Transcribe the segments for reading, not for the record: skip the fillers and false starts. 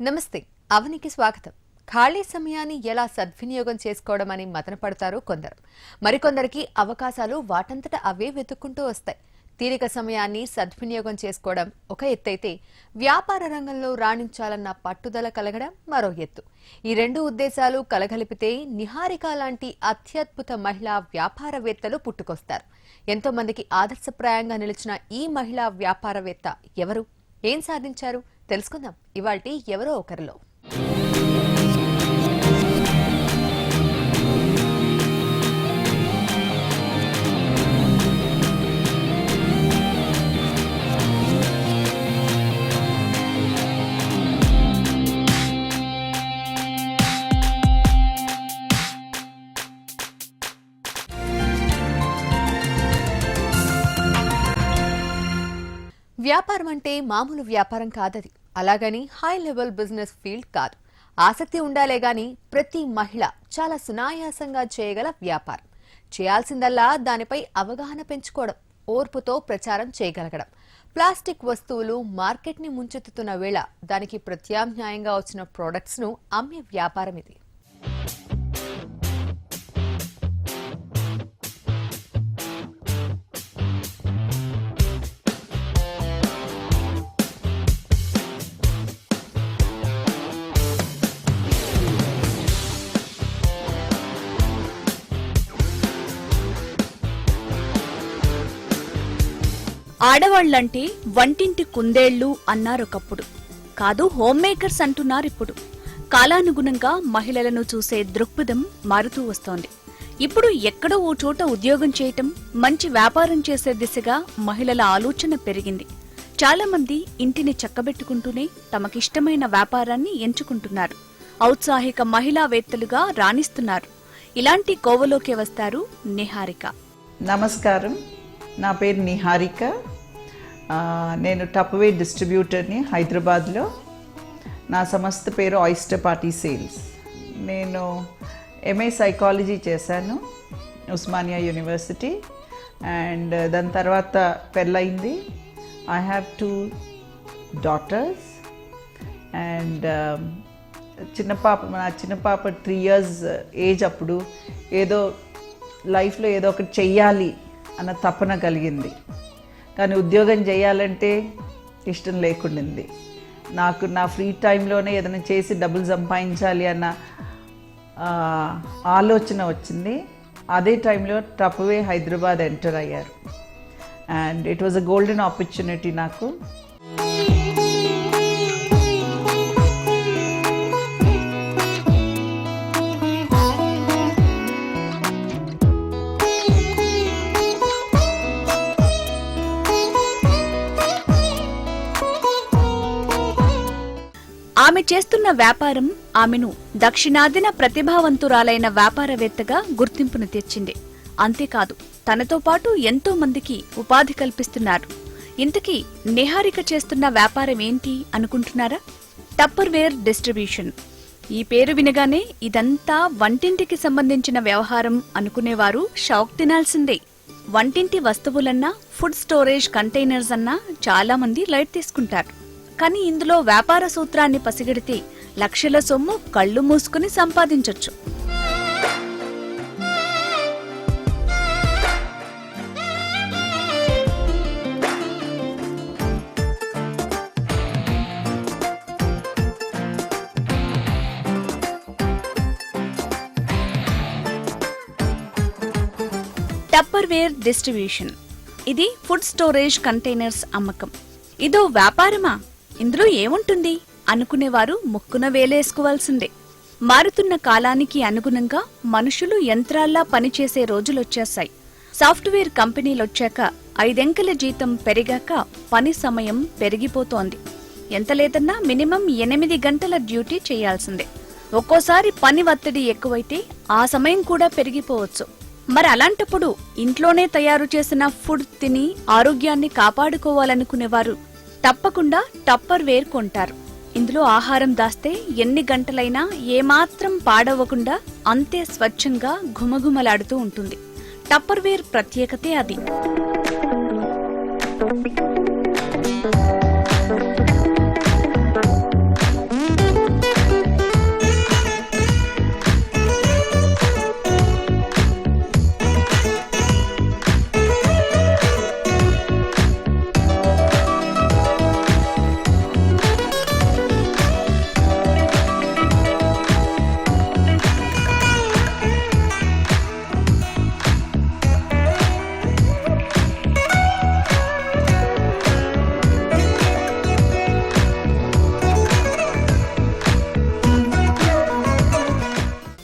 నమస్తే, అవనికి స్వాగతం. ఖాళీ సమయాన్ని ఎలా సద్వినియోగం చేసుకోవడమని మతన పడతారు కొందరు. మరికొందరికి అవకాశాలు వాటంతట అవే వెతుక్కుంటూ వస్తాయి. తీరిక సమయాన్ని సద్వినియోగం చేసుకోవడం ఒక ఎత్తైతే, వ్యాపార రంగంలో రాణించాలన్న పట్టుదల కలగడం మరో ఎత్తు. ఈ రెండు ఉద్దేశాలు కలగలిపితే నిహారిక లాంటి అత్యద్భుత మహిళా వ్యాపారవేత్తలు పుట్టుకొస్తారు. ఎంతో మందికి ఆదర్శప్రాయంగా నిలిచిన ఈ మహిళా వ్యాపారవేత్త ఎవరు, ఏం సాధించారు తెలుసుకుందాం ఇవాల్టి ఎవరో ఒకరిలో. వ్యాపారం అంటే మామూలు వ్యాపారం కాదది. అలాగని హై లెవెల్ బిజినెస్ ఫీల్డ్ కాదు. ఆసక్తి ఉండాలే గాని ప్రతి మహిళ చాలా సునాయాసంగా చేయగల వ్యాపారం. చేయాల్సిందల్లా దానిపై అవగాహన పెంచుకోవడం, ఓర్పుతో ప్రచారం చేయగలగడం. ప్లాస్టిక్ వస్తువులు మార్కెట్ ని ముంచెత్తుతున్న వేళ దానికి ప్రత్యామ్నాయంగా వచ్చిన ప్రొడక్ట్స్ ను అమ్మే వ్యాపారం ఇది. ఆడవాళ్లంటే వంటింటి కుందేళ్లు అన్నారొకప్పుడు. కాదు, హోమ్ మేకర్స్ అంటున్నారిప్పుడు. కాలానుగుణంగా మహిళలను చూసే దృక్పథం మారుతూ వస్తోంది. ఇప్పుడు ఎక్కడో ఓ చోట ఉద్యోగం చేయటం, మంచి వ్యాపారం చేసే దిశగా మహిళల ఆలోచన పెరిగింది. చాలా మంది ఇంటిని చక్కబెట్టుకుంటూనే తమకిష్టమైన వ్యాపారాన్ని ఎంచుకుంటున్నారు. ఔత్సాహిక మహిళావేత్తలుగా రాణిస్తున్నారు. ఇలాంటి కోవలోకే వస్తారు నిహారిక. నమస్కారం, నా పేరు నిహారిక. నేను టప్వేర్ డిస్ట్రిబ్యూటర్ని హైదరాబాద్లో. నా సంస్థ పేరు ఆయిస్టర్ పార్టీ సేల్స్. నేను ఎంఏ సైకాలజీ చేశాను ఉస్మానియా యూనివర్సిటీ. అండ్ దాని తర్వాత పెళ్ళయింది. I have 2 daughters. అండ్ నా చిన్న పాప 3 years ఏజ్. అప్పుడు ఏదో లైఫ్లో ఏదో ఒకటి చెయ్యాలి అన్న తపన కలిగింది. కానీ ఉద్యోగం చేయాలంటే ఇష్టం లేకుండింది. నాకు నా ఫ్రీ టైంలోనే ఏదైనా చేసి డబ్బులు సంపాదించాలి అన్న ఆలోచన వచ్చింది. అదే టైంలో టప్వే హైదరాబాద్ ఎంటర్ అయ్యారు. And it was a golden opportunity నాకు. ఆమె చేస్తున్న వ్యాపారం ఆమెను దక్షిణాదిన ప్రతిభావంతురాలైన వ్యాపారవేత్తగా గుర్తింపును తెచ్చింది. అంతేకాదు, తనతో పాటు ఎంతో మందికి ఉపాధి కల్పిస్తున్నారు. ఇంతకీ నిహారిక చేస్తున్న వ్యాపారం ఏంటి అనుకుంటున్నారా? Tupperware distribution. ఈ పేరు వినగానే ఇదంతా వంటింటికి సంబంధించిన వ్యవహారం అనుకునేవారు షాక్ తినాల్సిందే. వంటింటి వస్తువులన్నా, ఫుడ్ స్టోరేజ్ కంటైనర్స్ అన్నా చాలా మంది లైట్ తీసుకుంటారు. కానీ ఇందులో వ్యాపార సూత్రాన్ని పసిగడితే లక్షల సొమ్ము కళ్ళు మూసుకుని సంపాదించొచ్చు. Tupperware distribution. ఇది ఫుడ్ స్టోరేజ్ కంటైనర్స్ అమ్మకం. ఇదో వ్యాపారమా? ఇందులో ఏముంటుంది అనుకునేవారు ముక్కున వేలేసుకోవాల్సిందే. మారుతున్న కాలానికి అనుగుణంగా మనుషులు యంత్రాల్లా పనిచేసే రోజులొచ్చేశాయి. సాఫ్ట్వేర్ కంపెనీలొచ్చాక 5 అంకెల జీతం పెరిగాక పని సమయం పెరిగిపోతోంది. ఎంత లేదన్నా మినిమం 8 గంటల డ్యూటీ చేయాల్సిందే. ఒక్కోసారి పని ఒత్తిడి ఎక్కువైతే ఆ సమయం కూడా పెరిగిపోవచ్చు. మరి అలాంటప్పుడు ఇంట్లోనే తయారు చేసిన ఫుడ్ తిని ఆరోగ్యాన్ని కాపాడుకోవాలనుకునేవారు తప్పకుండా టప్పర్వేర్ కొంటారు. ఇందులో ఆహారం దాస్తే ఎన్ని గంటలైనా ఏమాత్రం పాడవకుండా అంతే స్వచ్ఛంగా ఘుమఘుమలాడుతూ ఉంటుంది. టప్పర్వేర్ ప్రత్యేకతే అది.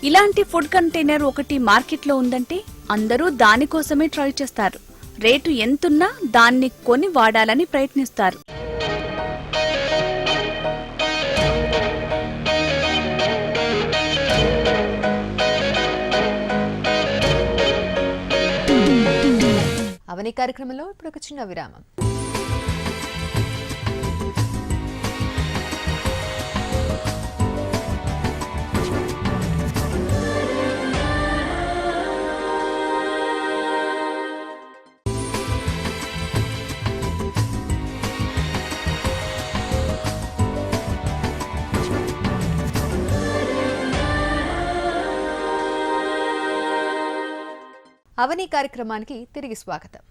ఇలాంటి ఫుడ్ కంటైనర్ ఒకటి మార్కెట్లో ఉందంటే అందరూ దానికోసమే ట్రై చేస్తారు. రేటు ఎంతున్నా దాన్ని కొని వాడాలని ప్రయత్నిస్తారు. అవని కార్యక్రమంలో ఇప్పుడు ఒక చిన్న విరామం. అవని కార్యక్రమానికి తిరిగి స్వాగతం.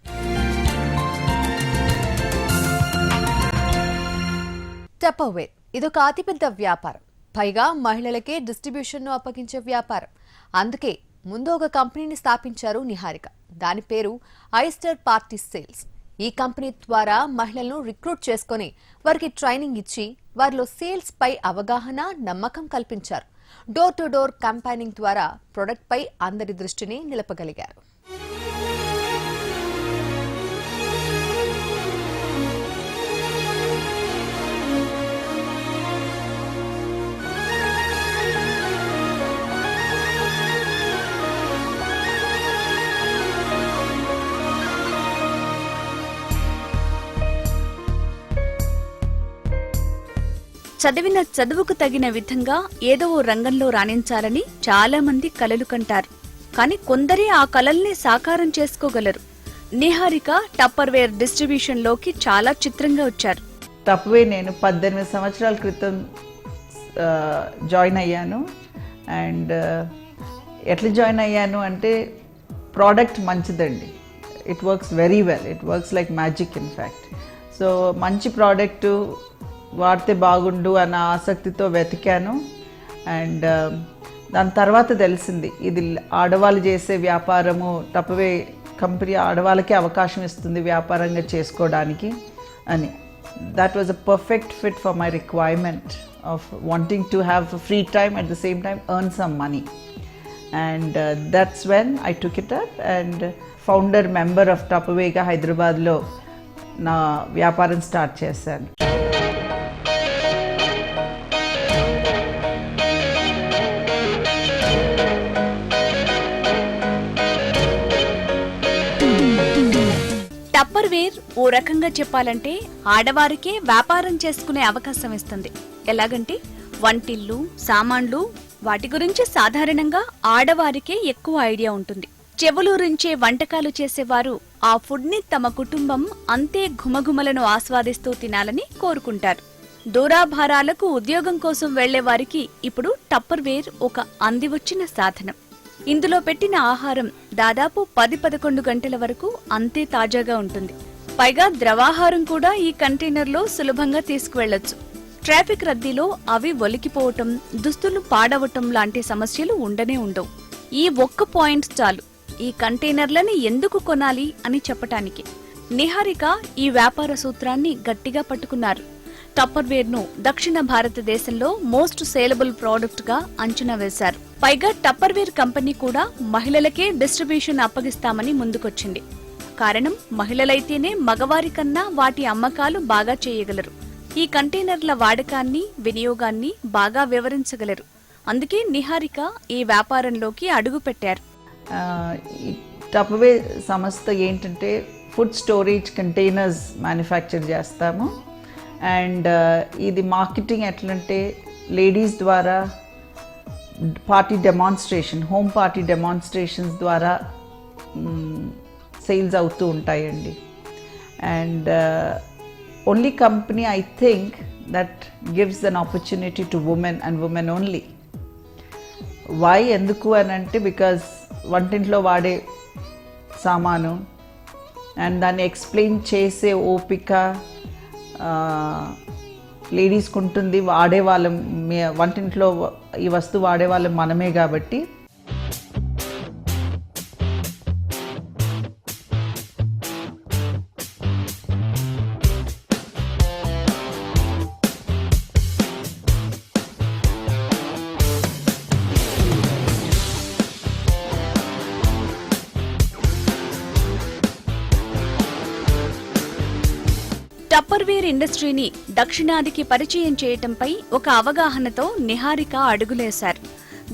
టప్పర్వేర్ ఇదొక అతిపెద్ద వ్యాపారం, పైగా మహిళలకే డిస్ట్రిబ్యూషన్ను అప్పగించే వ్యాపారం. అందుకే ముందు ఒక కంపెనీని స్థాపించారు నిహారిక. దాని పేరు ఐస్టర్ పార్టీ సేల్స్. ఈ కంపెనీ ద్వారా మహిళలను రిక్రూట్ చేసుకుని వారికి ట్రైనింగ్ ఇచ్చి వారిలో సేల్స్ పై అవగాహన, నమ్మకం కల్పించారు. డోర్ టు డోర్ క్యాంపెయినింగ్ ద్వారా ప్రొడక్ట్ పై అందరి దృష్టిని నిలపగలిగారు. చదివిన చదువుకు తగిన విధంగా ఏదో ఓ రంగంలో రాణించాలని చాలా మంది కలలు కంటారు. కానీ కొందరే ఆ కలల్ని సాకారం చేసుకోగలరు. నిహారిక టప్పర్వేర్ డిస్ట్రిబ్యూషన్ లోకి చాలా చిత్రంగా వచ్చారు. టప్పర్వేర్ నేను 18 సంవత్సరాల క్రితం జాయిన్ అయ్యాను. అండ్ ఎట్లా జాయిన్ అయ్యాను అంటే ప్రోడక్ట్ మంచిదండి. It works very well. It works like magic in fact. So మంచి ప్రోడక్టు వాడితే బాగుండు అన్న ఆసక్తితో వెతికాను. అండ్ దాని తర్వాత తెలిసింది ఇది ఆడవాళ్ళు చేసే వ్యాపారము. టప్పర్వేర్ కంపెనీ ఆడవాళ్ళకి అవకాశం ఇస్తుంది వ్యాపారంగా చేసుకోవడానికి అని. That was a perfect fit for my requirement of wanting to have free time at the same time earn some money. And that's when I took it up and founder member of టప్పర్వేర్గా హైదరాబాద్లో నా వ్యాపారం start చేశాను. Tupperware ఓ రకంగా చెప్పాలంటే ఆడవారికే వ్యాపారం చేసుకునే అవకాశం ఇస్తుంది. ఎలాగంటే వంటిల్లు, సామాన్లు వాటి గురించి సాధారణంగా ఆడవారికే ఎక్కువ ఐడియా ఉంటుంది. చెవులూరించే వంటకాలు చేసేవారు ఆ ఫుడ్ ని తమ కుటుంబం అంతే ఘుమఘుమలను ఆస్వాదిస్తూ తినాలని కోరుకుంటారు. దూరాభారాలకు ఉద్యోగం కోసం వెళ్లే వారికి ఇప్పుడు టప్పర్వేర్ ఒక అందివచ్చిన సాధనం. ఇందులో పెట్టిన ఆహారం దాదాపు 10-11 గంటల వరకు అంతే తాజాగా ఉంటుంది. పైగా ద్రవాహారం కూడా ఈ కంటైనర్లో సులభంగా తీసుకువెళ్లొచ్చు. ట్రాఫిక్ రద్దీలో అవి ఒలికిపోవటం, దుస్తులు పాడవటం లాంటి సమస్యలు ఉండనే ఉండవు. ఈ ఒక్క పాయింట్ చాలు ఈ కంటైనర్లని ఎందుకు కొనాలి అని చెప్పటానికి. నిహారిక ఈ వ్యాపార సూత్రాన్ని గట్టిగా పట్టుకున్నారు. టప్పర్వేర్ ను దక్షిణ భారతదేశంలో మోస్ట్ సేలబుల్ ప్రోడక్ట్ గా అంచనా వేశారు. పైగా టప్పర్వేర్ కంపెనీ కూడా మహిళలకే డిస్ట్రిబ్యూషన్ అప్పగిస్తామని ముందుకొచ్చింది. కారణం మహిళలైతేనే మగవారి కన్నా వాటి అమ్మకాలు బాగా చేయగలరు. ఈ కంటైనర్ల వాడకాన్ని, వినియోగాన్ని బాగా వివరించగలరు. అందుకే నిహారిక ఈ వ్యాపారంలోకి అడుగు పెట్టారు. టప్పర్వేర్ సంస్థ ఏంటంటే ఫుడ్ స్టోరేజ్ కంటైనర్స్ మ్యానుఫ్యాక్చర్ చేస్తాము. అండ్ ఇది మార్కెటింగ్ ఎట్లంటే లేడీస్ ద్వారా party demonstration, home party demonstrations ద్వారా సేల్స్ అవుతూ ఉంటాయండి. And only company I think that gives an opportunity to women and women only. Why ఎందుకు అని అంటే బికాజ్ వంటింట్లో వాడే సామాను అండ్ దాన్ని ఎక్స్ప్లెయిన్ చేసే ఓపిక లేడీస్కి ఉంటుంది. వాడేవాళ్ళం, వంటింట్లో ఈ వస్తువు వాడేవాళ్ళం మనమే కాబట్టి. టప్పర్వేర్ ఇండస్ట్రీని దక్షిణాదికి పరిచయం చేయటంపై ఒక అవగాహనతో నిహారిక అడుగులేశారు.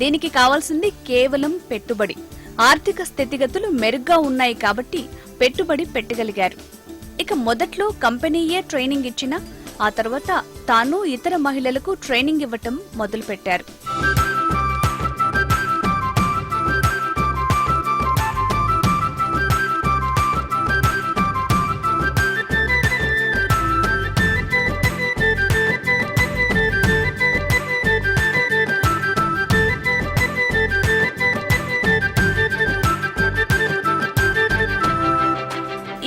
దీనికి కావాల్సింది కేవలం పెట్టుబడి. ఆర్థిక స్థితిగతులు మెరుగ్గా ఉన్నాయి కాబట్టి పెట్టుబడి పెట్టగలిగారు. ఇక మొదట్లో కంపెనీయే ట్రైనింగ్ ఇచ్చినా ఆ తర్వాత తాను ఇతర మహిళలకు ట్రైనింగ్ ఇవ్వటం మొదలుపెట్టారు.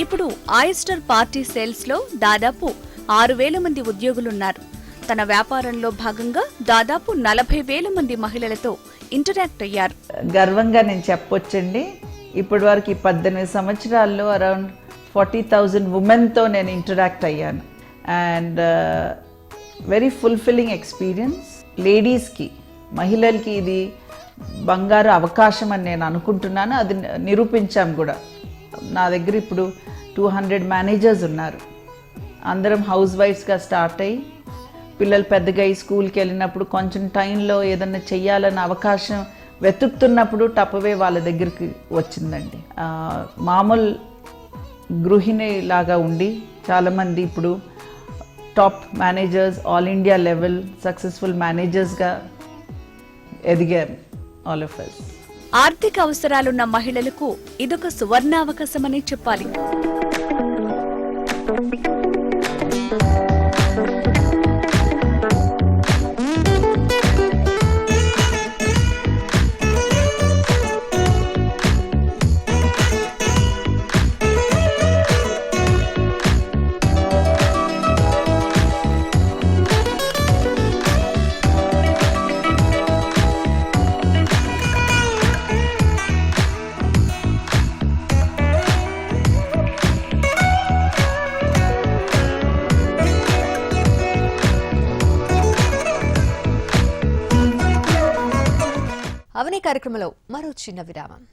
ఇప్పుడు ఆయిస్టర్ పార్టీ సేల్స్ లో దాదాపు 6,000 మంది ఉద్యోగులున్నారు. తన వ్యాపారంలో భాగంగా దాదాపు 40,000 మంది మహిళలతో ఇంటరాక్ట్ అయ్యారు. గర్వంగా నేను చెప్పొచ్చండి, ఇప్పటి వరకు 18 సంవత్సరాల్లో అరౌండ్ 40,000 ఉమెన్తో నేను ఇంటరాక్ట్ అయ్యాను. And very fulfilling experience. లేడీస్కి, మహిళలకి ఇది బంగారు అవకాశం అని నేను అనుకుంటున్నాను. అది నిరూపించాం కూడా. నా దగ్గర ఇప్పుడు 200 మేనేజర్స్ ఉన్నారు. అందరం హౌస్ వైఫ్స్గా స్టార్ట్ అయ్యి పిల్లలు పెద్దగా ఈ స్కూల్కి వెళ్ళినప్పుడు కొంచెం టైంలో ఏదన్నా చెయ్యాలన్న అవకాశం వెతుకుతున్నప్పుడు టప్పవే వాళ్ళ దగ్గరికి వచ్చిందండి. మామూలు గృహిణి లాగా ఉండి చాలామంది ఇప్పుడు top managers, all India level successful మేనేజర్స్గా ఎదిగారు ఆల్ ఆఫ్ us. ఆర్థిక అవసరాలున్న మహిళలకు ఇదొక సువర్ణావకాశమని చెప్పాలి. అవని కార్యక్రమంలో మరో చిన్న విరామం.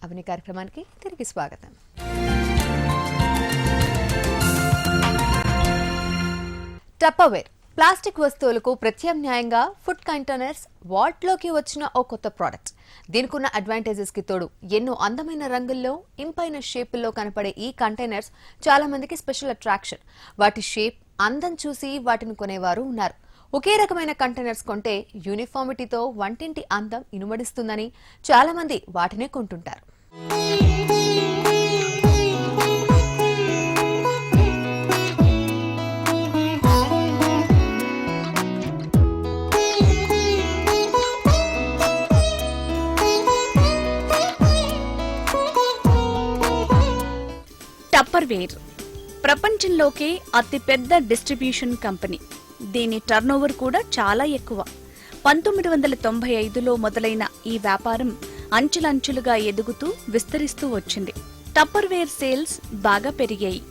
అవని కార్యక్రమానికి తిరిగి స్వాగతం. టప్పర్వేర్ ప్లాస్టిక్ వస్తువులకు ప్రత్యామ్నాయంగా ఫుడ్ కంటైనర్స్ వాటిలోకి వచ్చిన ఓ కొత్త ప్రోడక్ట్. దీనికున్న అడ్వాంటేజెస్ కి తోడు ఎన్నో అందమైన రంగుల్లో, ఇంపైన షేపుల్లో కనపడే ఈ కంటైనర్స్ చాలా మందికి స్పెషల్ అట్రాక్షన్. వాటి షేప్, అందం చూసి వాటిని కొనేవారు ఉన్నారు. ఒకే రకమైన కంటైనర్స్ కొంటే యూనిఫామిటీతో వంటింటి అందం ఇనుమడిస్తుందని చాలా మంది వాటినే కొంటుంటారు. టప్పర్వేర్ ప్రపంచంలోకే అతిపెద్ద డిస్ట్రిబ్యూషన్ కంపెనీ. దీని టర్నోవర్ కూడా చాలా ఎక్కువ. 1995లో మొదలైన ఈ వ్యాపారం అంచులంచులుగా ఎదుగుతూ విస్తరిస్తూ వచ్చింది. టప్పర్వేర్ సేల్స్ బాగా పెరిగాయి.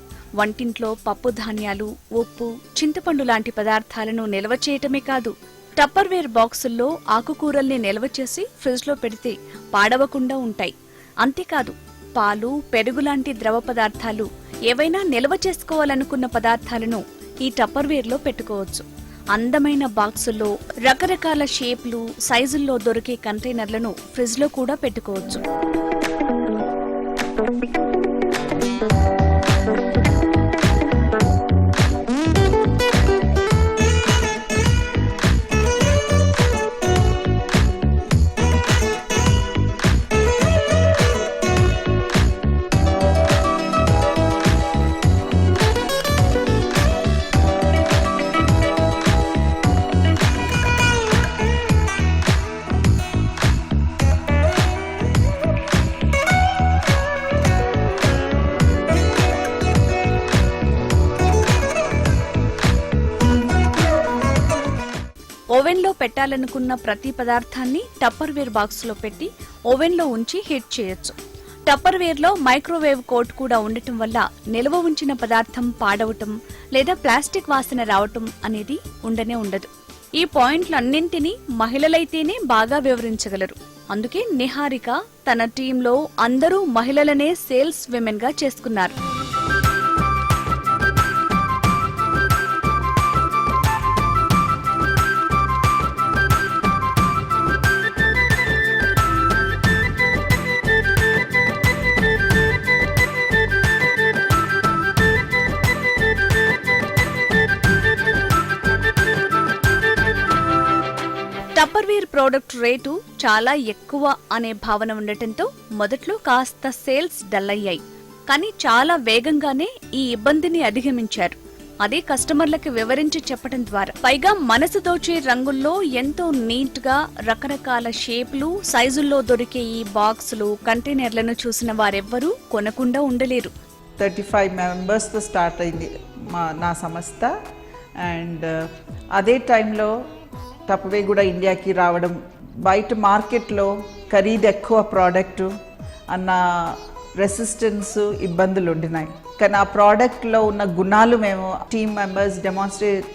వంటింట్లో పప్పు ధాన్యాలు, ఉప్పు, చింతపండు లాంటి పదార్థాలను నిల్వ చేయటమే కాదు, టప్పర్వేర్ బాక్సుల్లో ఆకుకూరల్ని నిల్వ చేసి ఫ్రిడ్జ్లో పెడితే పాడవకుండా ఉంటాయి. అంతేకాదు, పాలు, పెరుగు లాంటి ద్రవ పదార్థాలు, ఏవైనా నిల్వ చేసుకోవాలనుకున్న పదార్థాలను ఈ టప్పర్వేర్లో పెట్టుకోవచ్చు. అందమైన బాక్సుల్లో రకరకాల షేప్లు, సైజుల్లో దొరికే కంటైనర్లను ఫ్రిడ్జ్లో కూడా పెట్టుకోవచ్చు. ఓవెన్లో పెట్టాలనుకున్న ప్రతి పదార్థాన్ని టప్పర్వేర్ బాక్స్లో పెట్టి ఓవెన్లో ఉంచి హీట్ చేయొచ్చు. టప్పర్వేర్లో మైక్రోవేవ్ కోట్ కూడా ఉండటం వల్ల నిల్వ ఉంచిన పదార్థం పాడవటం లేదా ప్లాస్టిక్ వాసన రావటం అనేది ఉండనే ఉండదు. ఈ పాయింట్లన్నింటినీ మహిళలైతేనే బాగా వివరించగలరు. అందుకే నిహారిక తన టీంలో అందరూ మహిళలనే సేల్స్ విమెన్ గా చేసుకున్నారు. టప్పర్వేర్ ప్రోడక్ట్ రేటు చాలా ఎక్కువ అనే భావన ఉండటంతో మొదట్లో కాస్త సేల్స్ డల్ అయ్యాయి. కానీ చాలా వేగంగానే ఈ ఇబ్బందిని అధిగమించారు. అదే కస్టమర్లకు వివరించి చెప్పడం ద్వారా. పైగా మనసు దోచే రంగుల్లో ఎంతో నీట్ గా రకరకాల షేపులు, సైజుల్లో దొరికే ఈ బాక్సులు, కంటైనర్లను చూసిన వారెవ్వరూ కొనకుండా ఉండలేరు. 35 మెంబర్స్తో స్టార్ట్ అయింది నా సంస్థ. అండ్ అదే టైంలో టప్పర్వే కూడా ఇండియాకి రావడం, బయట మార్కెట్లో ఖరీదు ఎక్కువ ప్రోడక్టు అన్న రెసిస్టెన్స్ ఇబ్బందులు ఉండినాయి. కానీ ఆ ప్రోడక్ట్లో ఉన్న గుణాలు మేము టీమ్ మెంబర్స్ డెమాన్స్ట్రేట్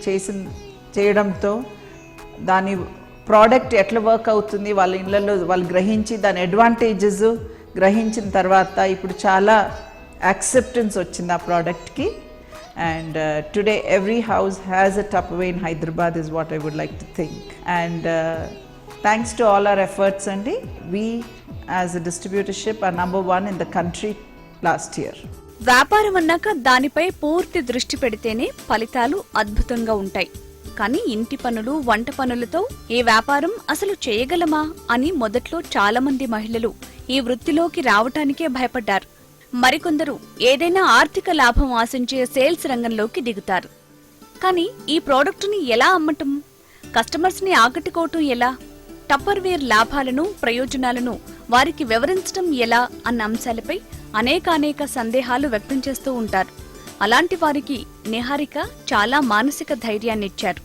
చేయడంతో దాని ప్రోడక్ట్ ఎట్లా వర్క్ అవుతుంది వాళ్ళ ఇళ్ళల్లో వాళ్ళు గ్రహించి దాని అడ్వాంటేజెస్ గ్రహించిన తర్వాత ఇప్పుడు చాలా యాక్సెప్టెన్స్ వచ్చింది ఆ ప్రోడక్ట్కి. And today every house has a Tupperware in Hyderabad is what I would like to think. And thanks to all our efforts, Andy, we as a distributorship are number 1 in the country last year. వ్యాపారం అన్నాక దానిపై పూర్తి దృష్టి పెడితేనే ఫలితాలు అద్భుతంగా ఉంటాయి. కానీ ఇంటి పనులు, వంట పనులతో ఈ వ్యాపారం అసలు చేయగలమా అని మొదట్లో చాలా మంది మహిళలు ఈ వృత్తిలోకి రావటానికే భయపడ్డారు. మరికొందరు ఏదైనా ఆర్థిక లాభం ఆశించే సేల్స్ రంగంలోకి దిగుతారు. కానీ ఈ ప్రోడక్టుని ఎలా అమ్మటం, కస్టమర్స్ ని ఆకట్టుకోవటం ఎలా, టప్పర్వేర్ లాభాలను, ప్రయోజనాలను వారికి వివరించడం ఎలా అన్న అంశాలపై అనేక సందేహాలు వ్యక్తం చేస్తూ ఉంటారు. అలాంటి వారికి నిహారిక చాలా మానసిక ధైర్యాన్నిచ్చారు.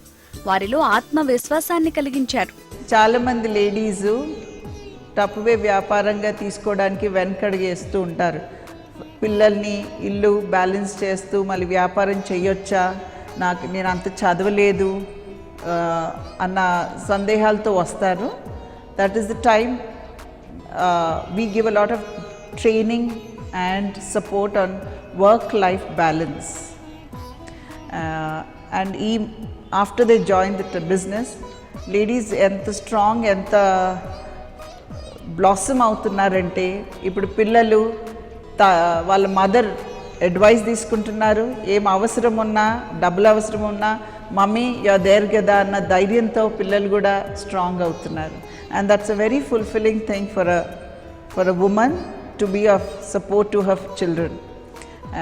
వారిలో ఆత్మవిశ్వాసాన్ని కలిగించారు. చాలా మంది లేడీసు టప్పర్వేర్ వ్యాపారంగా తీసుకోవడానికి వెనకడుగేస్తూ ఉంటారు. పిల్లల్ని ఇల్లు బ్యాలెన్స్ చేస్తూ మళ్ళీ వ్యాపారం చేయొచ్చా, నేను అంత చదవలేదు అన్న సందేహాలతో వస్తారు. That is the time we give a lot of training and support on work life balance. And after they join the business, ladies ఎంత స్ట్రాంగ్, ఎంత బ్లాసమ్ అవుతున్నారంటే ఇప్పుడు పిల్లలు వాళ్ళ మదర్ అడ్వైస్ తీసుకుంటున్నారు. ఏం అవసరం ఉన్నా, డబ్బులు అవసరం ఉన్నా మమ్మీ యూఆర్ దేర్ కదా అన్న ధైర్యంతో పిల్లలు కూడా స్ట్రాంగ్ అవుతున్నారు. And that's a very fulfilling thing for a woman to be of support to her children.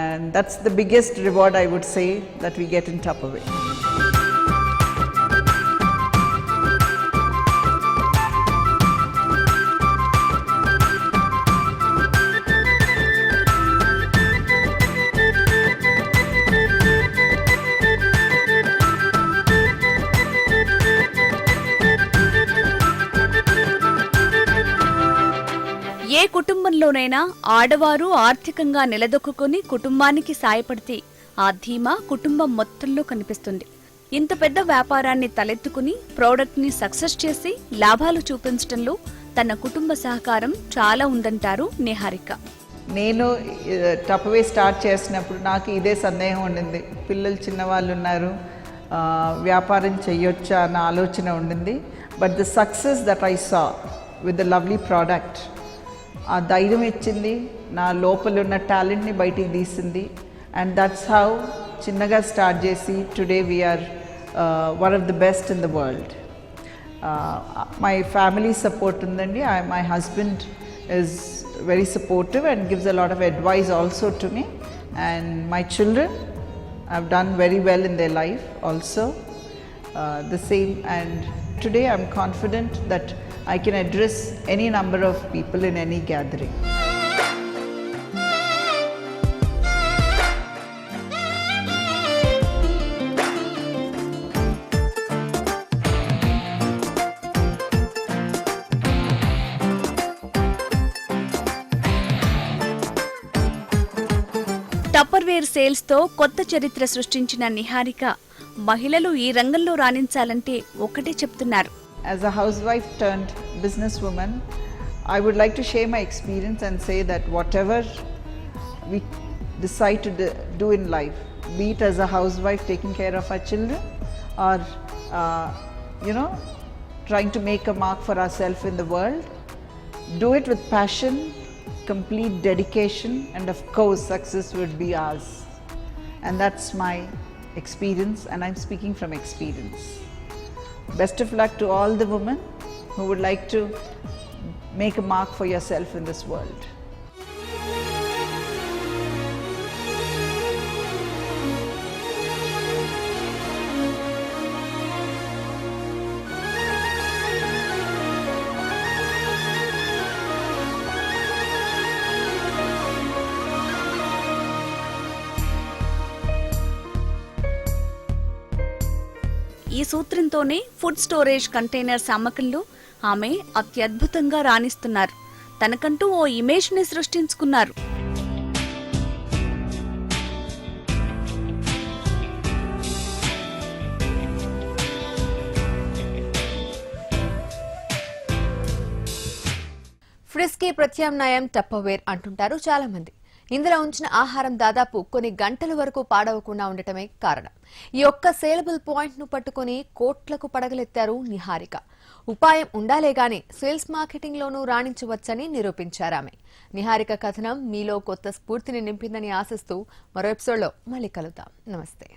And that's the biggest reward I would say that we get in Tupperware. ఏ కుటుంబంలోనైనా ఆడవారు ఆర్థికంగా నిలదొక్కుని కుటుంబానికి సాయపడితే ఆ ధీమా కుటుంబం మొత్తంలో కనిపిస్తుంది. ఇంత పెద్ద వ్యాపారాన్ని తలెత్తుకుని ప్రోడక్ట్ ని సక్సెస్ చేసి లాభాలు చూపించడంలో తన కుటుంబ సహకారం చాలా ఉందంటారు నిహారిక. నేను టప్పర్వే స్టార్ట్ చేసినప్పుడు నాకు ఇదే సందేహం ఉండింది. పిల్లలు చిన్నవాళ్ళు ఉన్నారు, వ్యాపారం చేయొచ్చా అన్న ఆలోచన ఉండింది. But the success that I saw with the lovely product ఆ ధైర్యం ఇచ్చింది, నా లోపల ఉన్న టాలెంట్ని బయటికి తీసింది. అండ్ దట్స్ హౌ చిన్నగా స్టార్ట్ చేసి today we are one of the best in the world. My family support ఉందండి. My husband is very supportive and gives a lot of advice also to me, and my children have done very well in their life also, the same. And today I'm confident that I can address any number of people in any gathering. Where sales తో కొత్త చరిత్ర సృష్టించిన నిహారిక మహిళలు ఈ రంగంలో రాణించాలంటే ఒకటే చెప్తున్నారు. As a housewife turned businesswoman, I would like to share my experience and say that whatever we decide to do in life, be it as a housewife taking care of our children or trying to make a mark for ourselves in the world, do it with passion, complete dedication, and of course success would be ours. And that's my experience, and I'm speaking from experience. Best of luck to all the women who would like to make a mark for yourself in this world. ఈ సూత్రంతోనే food storage containers అమ్మకంలో ఆమె అత్యద్భుతంగా రాణిస్తున్నారు. తనకంటూ ఓ image ని సృష్టించుకున్నారు. ఫ్రిస్కీ ప్రత్యామ్నాయం Tupperware అంటుంటారు చాలా మంది. ఇందులో ఉంచిన ఆహారం దాదాపు కొన్ని గంటల వరకు పాడవకుండా ఉండటమే కారణం. ఈ ఒక్క సేలబుల్ పాయింట్ ను పట్టుకుని కోట్లకు పడగలెత్తారు నిహారిక. ఉపాయం ఉండాలే గాని సేల్స్ మార్కెటింగ్ లోనూ రాణించవచ్చని నిరూపించారామె. నిహారిక కథనం మీలో కొత్త స్ఫూర్తిని నింపిందని ఆశిస్తూ మరో ఎపిసోడ్లో మళ్ళీ కలుద్దాం. నమస్తే.